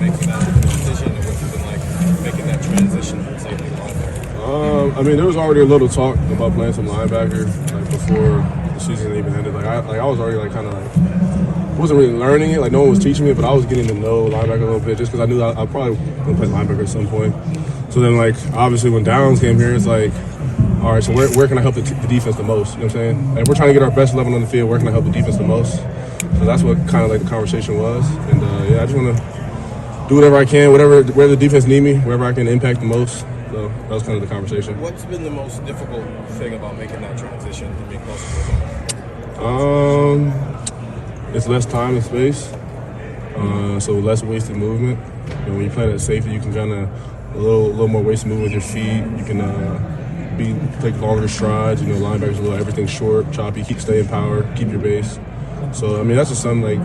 making that decision, and what's it been like making that transition from safety to linebacker? I mean, there was already a little talk about playing some linebacker like before the season even ended. I was already like kind of like wasn't really learning it. Like no one was teaching me, but I was getting to know linebacker a little bit just because I knew I probably gonna play linebacker at some point. So then like obviously when Downs came here, it's like, all right, so where can I help the defense the most? You know what I'm saying? Like we're trying to get our best level on the field. Where can I help the defense the most? So that's what kind of like the conversation was. And yeah, I just want to do whatever I can, where the defense need me, wherever I can impact the most. So that was kind of the conversation. What's been the most difficult thing about making that transition to being closer to the It's less time and space, so less wasted movement. And when you play that safety, you can kind of a little more wasted movement with your feet. You can take longer strides. You know, linebackers a little everything short, choppy, keep staying power, keep your base. So I mean, that's just something like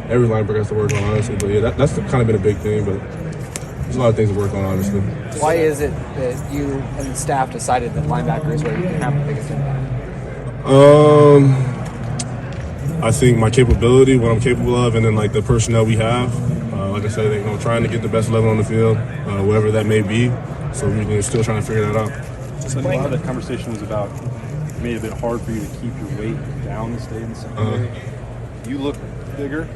every linebacker has to work on, honestly. But yeah, that's kind of been a big thing. But there's a lot of things to work on, honestly. Why is it that you and the staff decided that linebacker is where you can have the biggest impact? I think my capability, what I'm capable of, and then like the personnel we have. Like I said, you know, trying to get the best level on the field, whatever that may be. So we're still trying to figure that out. So a lot of the conversation was about it made it a bit hard for you to keep your weight down and stay in the secondary. You look bigger.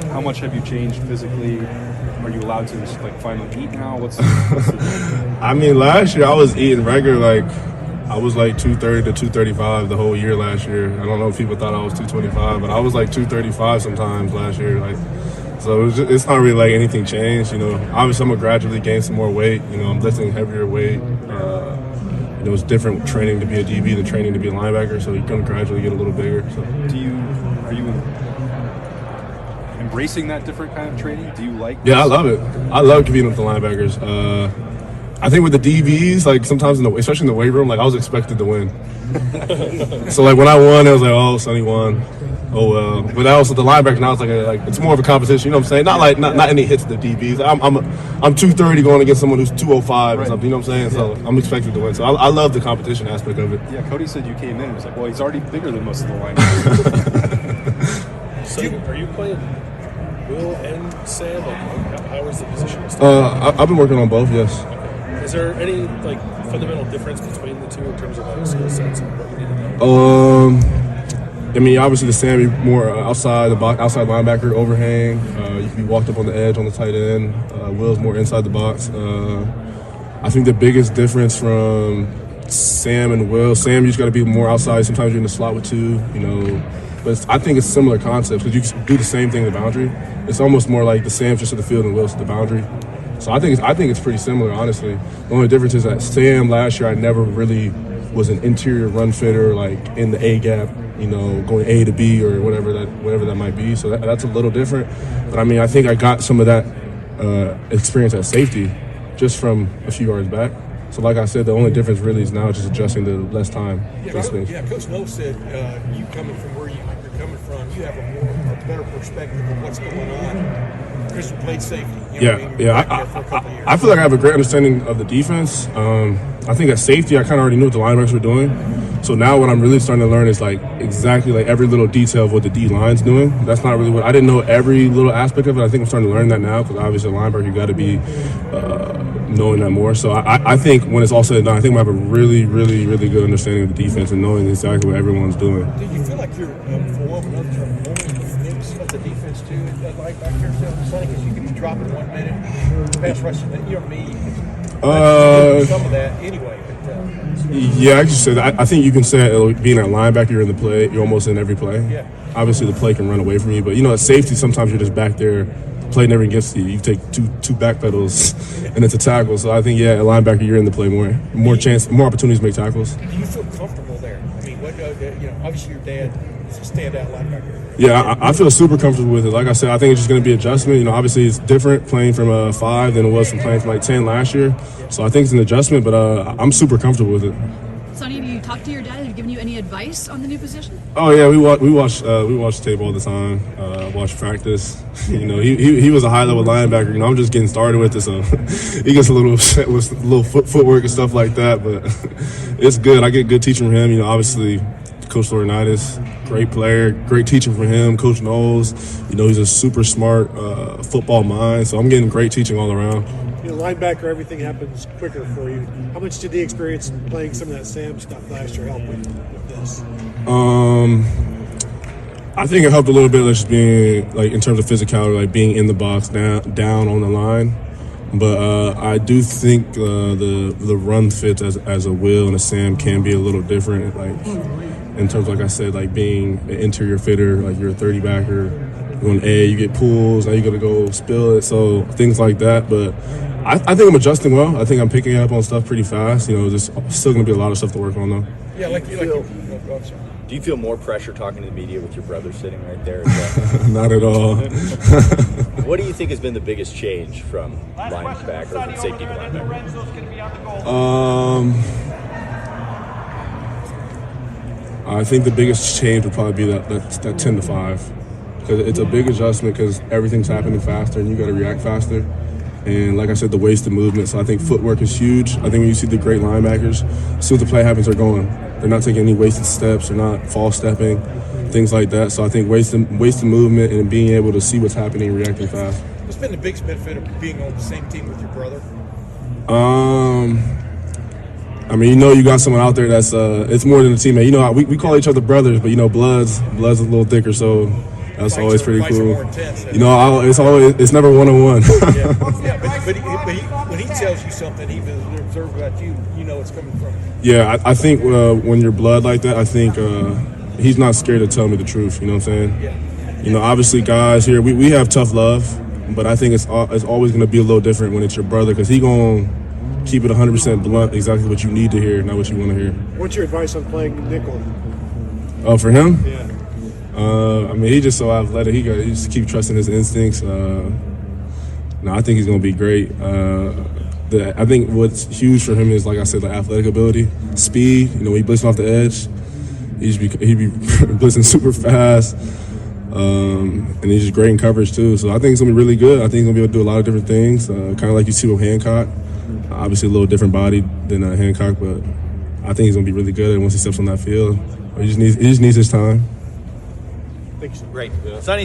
How much have you changed physically? Are you allowed to just like finally eat now? What's the I mean, last year I was eating regular, like I was like 230 to 235 the whole year last year. I don't know if people thought I was 225, but I was like 235 sometimes last year. Like, so it's not really like anything changed. You know, obviously I'm gonna gradually gain some more weight. You know, I'm lifting heavier weight. You know, it's different training to be a DB than training to be a linebacker. So you're gonna gradually get a little bigger. So, are you embracing that different kind of training? Do you like? Yeah, I love it. I love competing with the linebackers. I think with the DBs, like sometimes especially in the weight room, like I was expected to win. So like when I won, it was like, oh, Sonny won. Oh well. But also the linebacker now it's like it's more of a competition. You know what I'm saying? Not any hits to the DBs. I'm 230 going against someone who's 205 or something. You know what I'm saying? So I'm expected to win. So I love the competition aspect of it. Yeah, Cody said you came in and was like, well, he's already bigger than most of the linebackers. So are you playing Will and Sam? Like, how is the position? I've been working on both. Yes. Okay. Is there any like fundamental difference between the two in terms of like skill sets and what you need to do? I mean, obviously the Sam, you're more outside linebacker overhang. You can be walked up on the edge on the tight end. Will's more inside the box. I think the biggest difference from Sam and Will, Sam, you just got to be more outside. Sometimes you're in the slot with two, you know. But I think it's similar concepts because you can do the same thing at the boundary. It's almost more like the Sam's just at the field and Will's at the boundary. So I think it's pretty similar, honestly. The only difference is that Sam last year I never really was an interior run fitter, like in the A gap, you know, going A to B or whatever that might be. So that's a little different. But I mean, I think I got some of that experience at safety just from a few yards back. So like I said, the only difference really is now just adjusting to less time. Yeah, Coach Lowe said you coming from where you're coming from, you have a better perspective of what's going on because you played safety. I feel like I have a great understanding of the defense. I think at safety, I kind of already knew what the linebackers were doing. So now what I'm really starting to learn is like exactly like every little detail of what the D line's doing. That's not really what I didn't know every little aspect of it. I think I'm starting to learn that now because obviously a linebacker, you got to be knowing that more. So I think when it's all said and done, I think we have a really, really, really good understanding of the defense and knowing exactly what everyone's doing. Do you feel like you're for one another the mix of the defense too, like back here, Sonny? Because you can be dropping 1 minute, pass rushing, you know what I mean? Some of that anyway. Yeah, I just said I think you can say being a linebacker, you're in the play. You're almost in every play. Yeah. Obviously, the play can run away from you, but you know, at safety, sometimes you're just back there. Play never gets you. You take two back pedals, and it's a tackle. So I think at linebacker, you're in the play more chance, more opportunities to make tackles. Do you feel comfortable there? I mean, obviously your dad is a standout linebacker. Yeah, I feel super comfortable with it. Like I said, I think it's just going to be adjustment. You know, obviously it's different playing from a 5 than it was from playing from like 10 last year. So I think it's an adjustment, but I'm super comfortable with it. Sonny, have you talked to your dad? Have he given you any advice on the new position? Oh yeah, we watch tape all the time. Watch practice. You know, he was a high level linebacker. You know, I'm just getting started with it, so he gets a little upset with a little footwork and stuff like that. But it's good. I get good teaching from him. You know, obviously Coach Laurinaitis. Great player, great teaching for him. Coach Knowles, he's a super smart football mind. So I'm getting great teaching all around. Linebacker, everything happens quicker for you. How much did the experience playing some of that Sam stuff last year help with this? I think it helped a little bit, just being in terms of physicality, being in the box, down on the line. But I do think the run fits as a Will and a Sam can be a little different. In terms, like I said, being an interior fitter, you're a 30 backer, you're on A, you get pulls, now you got to go spill it, so things like that. But I think I'm adjusting well. I think I'm picking up on stuff pretty fast. There's still going to be a lot of stuff to work on though. Yeah, Do you feel more pressure talking to the media with your brother sitting right there? Not at all. What do you think has been the biggest change from linebacker, from safety to linebacker? I think the biggest change would probably be that 10 to 5. Because it's a big adjustment because everything's happening faster and you got to react faster. And like I said, the wasted movement. So I think footwork is huge. I think when you see the great linebackers, as soon as the play happens, they're going. They're not taking any wasted steps. They're not false stepping, things like that. So I think wasted movement and being able to see what's happening and reacting fast. What's been the biggest benefit of being on the same team with your brother? You got someone out there that's it's more than a teammate. We call each other brothers, but blood's a little thicker, so that's always pretty cool. It's never one-on-one. But when he tells you something, even observe about you, it's coming from him. Yeah, I think when you're blood like that, I think he's not scared to tell me the truth. You know what I'm saying? Yeah. Obviously, guys here, we have tough love, but I think it's always going to be a little different when it's your brother because he's going to keep it 100% blunt, exactly what you need to hear, not what you want to hear. What's your advice on playing nickel? Oh, for him? Yeah. He's just so athletic. He just keep trusting his instincts. I think he's going to be great. I think what's huge for him is, like I said, the athletic ability, speed. He blitzing off the edge. He'd be blitzing super fast. And he's just great in coverage too. So I think it's going to be really good. I think he's going to be able to do a lot of different things, kind of like you see with Hancock. Obviously a little different body than Hancock, but I think he's going to be really good once he steps on that field. He just needs his time. Thank you, sir. Great. Sonny.